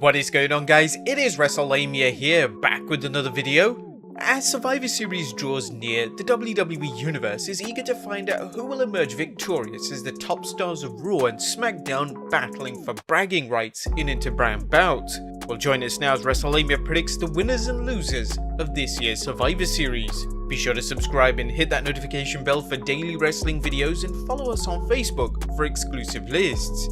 What is going on, guys? It is Wrestlelamia here, back with another video. As Survivor Series draws near, the WWE Universe is eager to find out who will emerge victorious as the top stars of Raw and SmackDown battling for bragging rights in inter-brand bouts. Well, join us now as Wrestlelamia predicts the winners and losers of this year's Survivor Series. Be sure to subscribe and hit that notification bell for daily wrestling videos and follow us on Facebook for exclusive lists.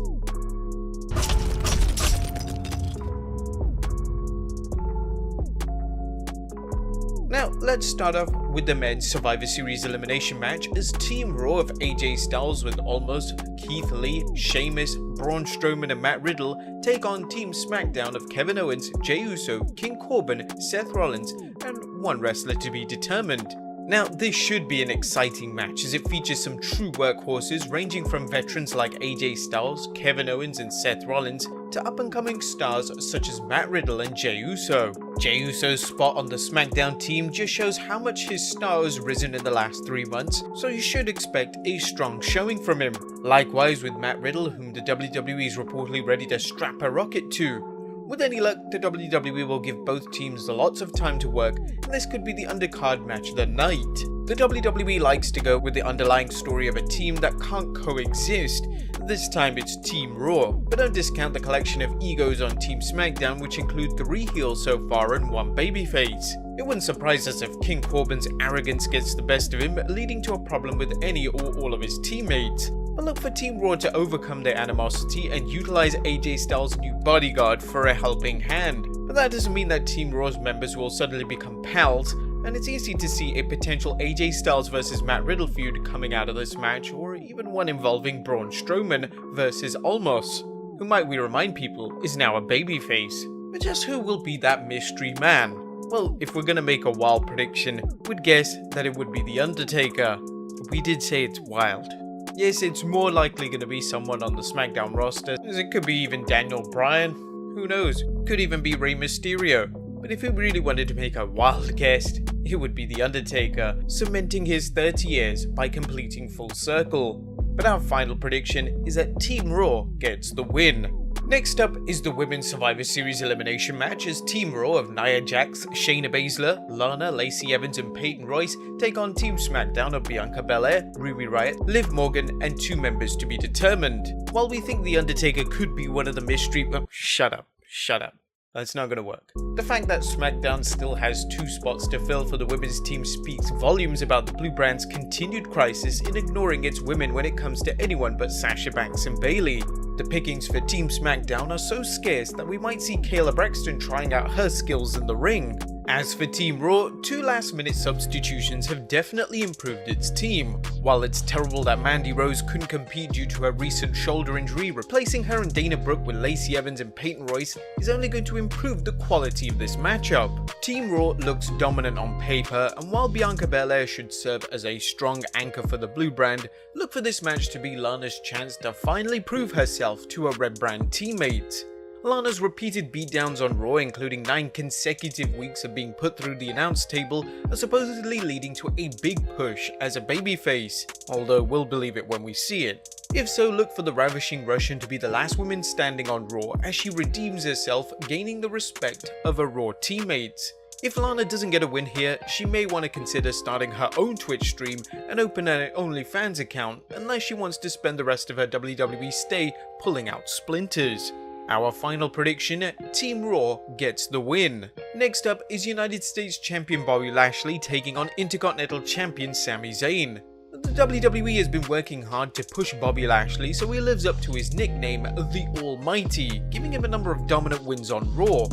Now, let's start off with the men's Survivor Series elimination match as Team Raw of AJ Styles with Almost, Keith Lee, Sheamus, Braun Strowman and Matt Riddle take on Team Smackdown of Kevin Owens, Jey Uso, King Corbin, Seth Rollins, and one wrestler to be determined. Now, this should be an exciting match as it features some true workhorses ranging from veterans like AJ Styles, Kevin Owens and Seth Rollins to up-and-coming stars such as Matt Riddle and Jey Uso. Jey Uso's spot on the SmackDown team just shows how much his star has risen in the last 3 months, so you should expect a strong showing from him. Likewise with Matt Riddle, whom the WWE is reportedly ready to strap a rocket to. With any luck, the WWE will give both teams lots of time to work, and this could be the undercard match of the night. The WWE likes to go with the underlying story of a team that can't coexist. This time it's Team Raw, but don't discount the collection of egos on Team Smackdown, which include 3 heels so far and 1 babyface. It wouldn't surprise us if King Corbin's arrogance gets the best of him, leading to a problem with any or all of his teammates. But look for Team Raw to overcome their animosity and utilize AJ Styles' new bodyguard for a helping hand. But that doesn't mean that Team Raw's members will suddenly become pals, and it's easy to see a potential AJ Styles vs Matt Riddle feud coming out of this match, or even one involving Braun Strowman vs Almost, who, might we remind people, is now a babyface. But just who will be that mystery man? Well, if we're gonna make a wild prediction, we'd guess that it would be The Undertaker. We did say it's wild. Yes, it's more likely going to be someone on the SmackDown roster, as it could be even Daniel Bryan, who knows, could even be Rey Mysterio. But if we really wanted to make a wild guess, it would be The Undertaker, cementing his 30 years by completing Full Circle. But our final prediction is that Team Raw gets the win. Next up is the Women's Survivor Series elimination match as Team Raw of Nia Jax, Shayna Baszler, Lana, Lacey Evans and Peyton Royce take on Team Smackdown of Bianca Belair, Ruby Riott, Liv Morgan and 2 members to be determined. While we think The Undertaker could be one of the mystery— shut up. That's not gonna work. The fact that SmackDown still has 2 spots to fill for the women's team speaks volumes about the Blue Brand's continued crisis in ignoring its women when it comes to anyone but Sasha Banks and Bayley. The pickings for Team SmackDown are so scarce that we might see Kayla Braxton trying out her skills in the ring. As for Team Raw, 2 last-minute substitutions have definitely improved its team. While it's terrible that Mandy Rose couldn't compete due to her recent shoulder injury, replacing her and Dana Brooke with Lacey Evans and Peyton Royce is only going to improve the quality of this matchup. Team Raw looks dominant on paper, and while Bianca Belair should serve as a strong anchor for the Blue Brand, look for this match to be Lana's chance to finally prove herself to her Red Brand teammates. Lana's repeated beatdowns on Raw, including 9 consecutive weeks of being put through the announce table, are supposedly leading to a big push as a babyface, although we'll believe it when we see it. If so, look for the ravishing Russian to be the last woman standing on Raw as she redeems herself, gaining the respect of her Raw teammates. If Lana doesn't get a win here, she may want to consider starting her own Twitch stream and open an OnlyFans account, unless she wants to spend the rest of her WWE stay pulling out splinters. Our final prediction, Team Raw gets the win. Next up is United States Champion Bobby Lashley taking on Intercontinental Champion Sami Zayn. The WWE has been working hard to push Bobby Lashley so he lives up to his nickname, The Almighty, giving him a number of dominant wins on Raw.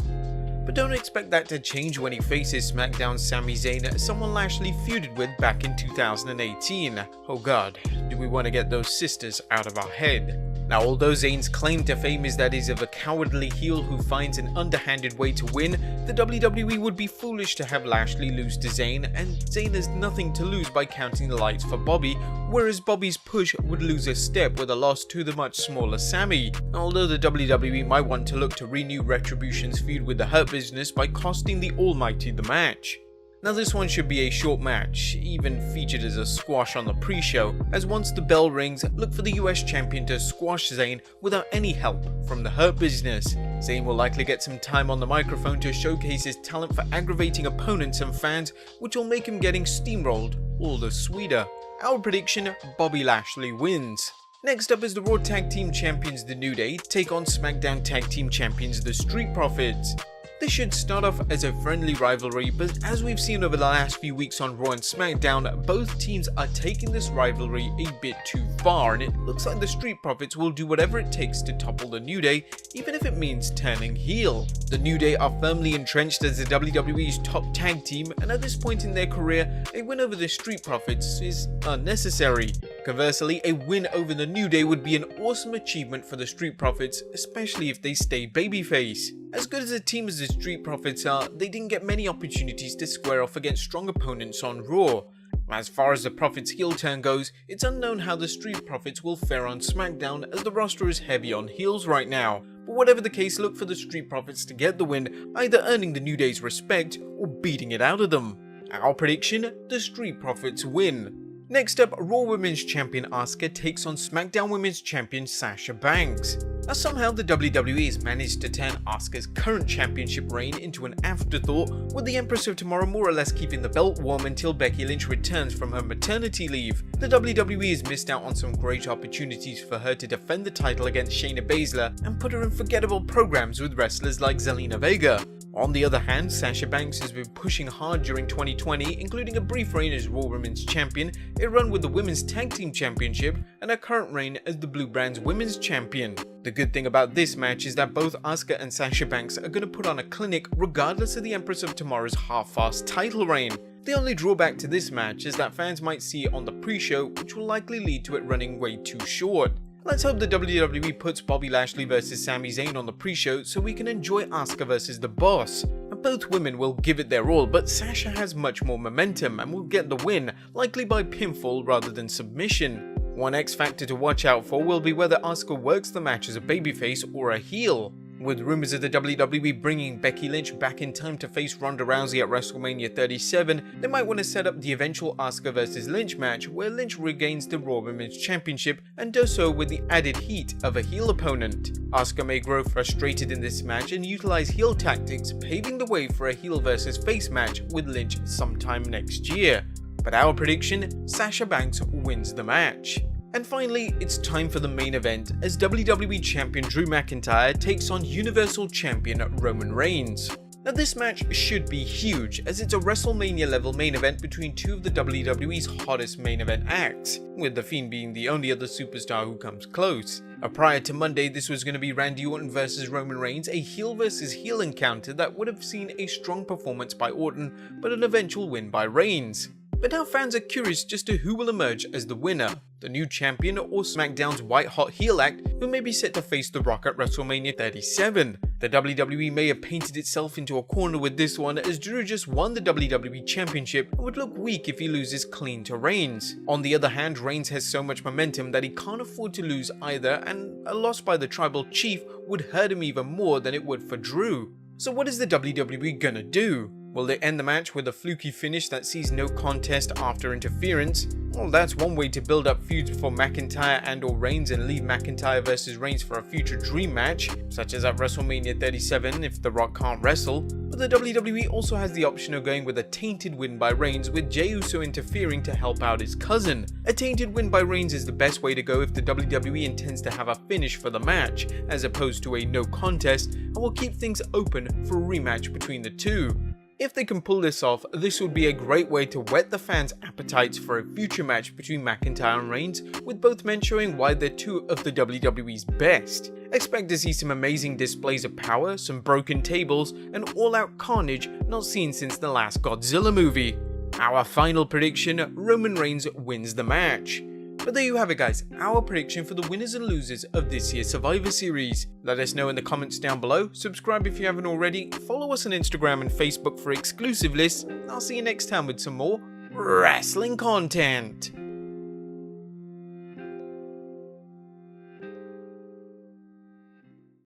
But don't expect that to change when he faces SmackDown's Sami Zayn, someone Lashley feuded with back in 2018. Oh god, do we want to get those sisters out of our head? Now, although Zayn's claim to fame is that he's of a cowardly heel who finds an underhanded way to win, the WWE would be foolish to have Lashley lose to Zayn, and Zayn has nothing to lose by counting the lights for Bobby, whereas Bobby's push would lose a step with a loss to the much smaller Sami. Although the WWE might want to look to renew Retribution's feud with the Hurt Business by costing the Almighty the match. Now this one should be a short match, even featured as a squash on the pre-show, as once the bell rings, look for the US champion to squash Zayn without any help from the Hurt Business. Zayn will likely get some time on the microphone to showcase his talent for aggravating opponents and fans, which will make him getting steamrolled all the sweeter. Our prediction, Bobby Lashley wins. Next up is the Raw Tag Team Champions The New Day take on SmackDown Tag Team Champions The Street Profits. This should start off as a friendly rivalry, but as we've seen over the last few weeks on Raw and SmackDown, both teams are taking this rivalry a bit too far, and it looks like the Street Profits will do whatever it takes to topple the New Day, even if it means turning heel. The New Day are firmly entrenched as the WWE's top tag team, and at this point in their career, a win over the Street Profits is unnecessary. Conversely, a win over the New Day would be an awesome achievement for the Street Profits, especially if they stay babyface. As good as a team as the Street Profits are, they didn't get many opportunities to square off against strong opponents on Raw. As far as the Profits' heel turn goes, it's unknown how the Street Profits will fare on SmackDown, as the roster is heavy on heels right now. But whatever the case, look for the Street Profits to get the win, either earning the New Day's respect or beating it out of them. Our prediction, the Street Profits win. Next up, Raw Women's Champion Asuka takes on SmackDown Women's Champion Sasha Banks. Now somehow the WWE has managed to turn Asuka's current championship reign into an afterthought, with the Empress of Tomorrow more or less keeping the belt warm until Becky Lynch returns from her maternity leave. The WWE has missed out on some great opportunities for her to defend the title against Shayna Baszler and put her in forgettable programs with wrestlers like Zelina Vega. On the other hand, Sasha Banks has been pushing hard during 2020, including a brief reign as Raw Women's Champion, a run with the Women's Tag Team Championship, and a current reign as the Blue Brand's Women's Champion. The good thing about this match is that both Asuka and Sasha Banks are going to put on a clinic regardless of the Empress of Tomorrow's half-assed title reign. The only drawback to this match is that fans might see it on the pre-show, which will likely lead to it running way too short. Let's hope the WWE puts Bobby Lashley vs Sami Zayn on the pre-show so we can enjoy Asuka vs The Boss. Both women will give it their all, but Sasha has much more momentum and will get the win, likely by pinfall rather than submission. One X factor to watch out for will be whether Asuka works the match as a babyface or a heel. With rumors of the WWE bringing Becky Lynch back in time to face Ronda Rousey at WrestleMania 37, they might want to set up the eventual Asuka vs Lynch match where Lynch regains the Raw Women's Championship and does so with the added heat of a heel opponent. Asuka may grow frustrated in this match and utilize heel tactics, paving the way for a heel vs face match with Lynch sometime next year. But our prediction, Sasha Banks wins the match. And finally, it's time for the main event as WWE Champion Drew McIntyre takes on Universal Champion Roman Reigns. Now this match should be huge as it's a WrestleMania level main event between two of the WWE's hottest main event acts, with The Fiend being the only other superstar who comes close. Prior to Monday, this was going to be Randy Orton vs Roman Reigns, a heel vs heel encounter that would have seen a strong performance by Orton but an eventual win by Reigns. But now fans are curious just to who will emerge as the winner, the new champion or SmackDown's white-hot heel act who may be set to face The Rock at WrestleMania 37. The WWE may have painted itself into a corner with this one as Drew just won the WWE Championship and would look weak if he loses clean to Reigns. On the other hand, Reigns has so much momentum that he can't afford to lose either, and a loss by the Tribal Chief would hurt him even more than it would for Drew. So what is the WWE gonna do? Will they end the match with a fluky finish that sees no contest after interference? Well, that's one way to build up feuds for McIntyre and or Reigns and leave McIntyre vs Reigns for a future dream match, such as at WrestleMania 37 if The Rock can't wrestle. But the WWE also has the option of going with a tainted win by Reigns with Jey Uso interfering to help out his cousin. A tainted win by Reigns is the best way to go if the WWE intends to have a finish for the match, as opposed to a no contest, and will keep things open for a rematch between the two. If they can pull this off, this would be a great way to whet the fans' appetites for a future match between McIntyre and Reigns, with both men showing why they're two of the WWE's best. Expect to see some amazing displays of power, some broken tables, and all-out carnage not seen since the last Godzilla movie. Our final prediction, Roman Reigns wins the match. But there you have it guys, our prediction for the winners and losers of this year's Survivor Series. Let us know in the comments down below, subscribe if you haven't already, follow us on Instagram and Facebook for exclusive lists, and I'll see you next time with some more wrestling content.